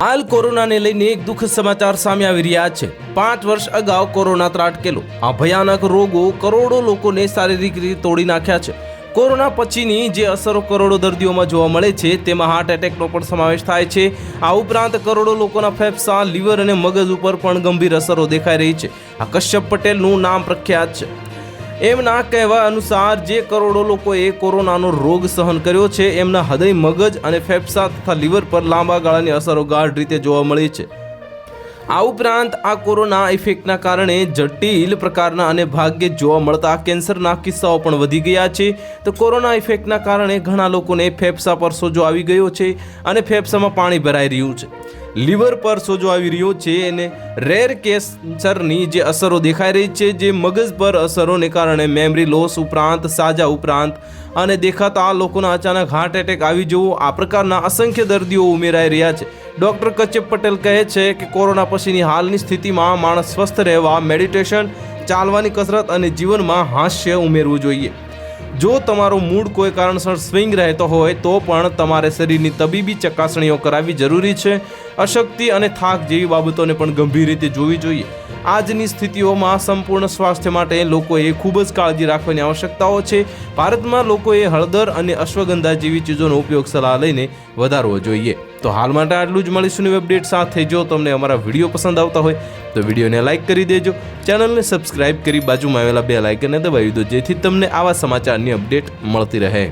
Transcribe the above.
હાલ કોરોનાને લઈને એક દુઃખદ સમાચાર સામે આવી રહ્યા છે। 5 વર્ષ અગાઉ કોરોના ત્રાટકેલો આ ભયાનક રોગો કરોડો લોકોને શારીરિક રીતે તોડી નાખ્યા છે। કોરોના પછીની જે અસરો કરોડો દર્દીઓમાં જોવા મળે છે તેમાં હાર્ટ એટેકનો પણ સમાવેશ થાય છે। આ ઉપરાંત કરોડો લોકોના ફેફસા, લીવર અને મગજ ઉપર પણ ગંભીર અસરો દેખાઈ રહી છે। આ કશ્યપ પટેલનું નામ પ્રખ્યાત છે। એમના કહેવા અનુસાર જે કરોડો લોકોએ કોરોનાનો રોગ સહન કર્યો છે એમના હૃદય, મગજ અને ફેફસા તથા લીવર પર લાંબા ગાળાની અસરો ગાઢ રીતે જોવા મળી છે। આ ઉપરાંત આ કોરોના ઇફેક્ટના કારણે જટિલ પ્રકારના અને ભાગ્યે જોવા મળતા કેન્સરના કિસ્સાઓ પણ વધી ગયા છે। તો કોરોના ઇફેક્ટના કારણે ઘણા લોકોને ફેફસા પર સોજો આવી ગયો છે અને ફેફસામાં પાણી ભરાઈ રહ્યું છે, લીવર પર સોજો આવી રહ્યો છે અને રેર કેન્સરની જે અસરો દેખાઈ રહી છે, જે મગજ પર અસરોને કારણે મેમરી લોસ ઉપરાંત સાજા ઉપરાંત અને દેખાતા લોકોના અચાનક હાર્ટ એટેક આવી જવો, આ પ્રકારના અસંખ્ય દર્દીઓ ઉમેરાઈ રહ્યા છે। ડૉક્ટર કશ્યપ પટેલ કહે છે કે કોરોના પછીની હાલની સ્થિતિમાં માણસ સ્વસ્થ રહેવા મેડિટેશન, ચાલવાની કસરત અને જીવનમાં હાસ્ય ઉમેરવું જોઈએ। જો તમારો મૂડ કોઈ કારણસર સ્વિંગ રહેતો હોય તો પણ તમારે શરીરની તબીબી ચકાસણીઓ કરાવવી જરૂરી છે। અશક્તિ અને થાક જેવી બાબતોને પણ ગંભીર રીતે જોવી જોઈએ। આજની સ્થિતિઓમાં સંપૂર્ણ સ્વાસ્થ્ય માટે લોકોએ ખૂબ જ કાળજી રાખવાની આવશ્યકતાઓ છે। ભારતમાં લોકોએ હળદર અને અશ્વગંધા જેવી ચીજોનો ઉપયોગ સલાહ લઈને વધારવો જોઈએ। તો હાલ માટે આટલું જ। મળીશું નવી અપડેટ સાથે। જો તમને અમારા વિડીયો પસંદ આવતા હોય તો વિડીયોને લાઇક કરી દેજો, ચેનલને સબસ્ક્રાઇબ કરી બાજુમાં આવેલા બેલ આઇકનને દબાવી દો, જેથી તમને આવા સમાચારની અપડેટ મળતી રહે।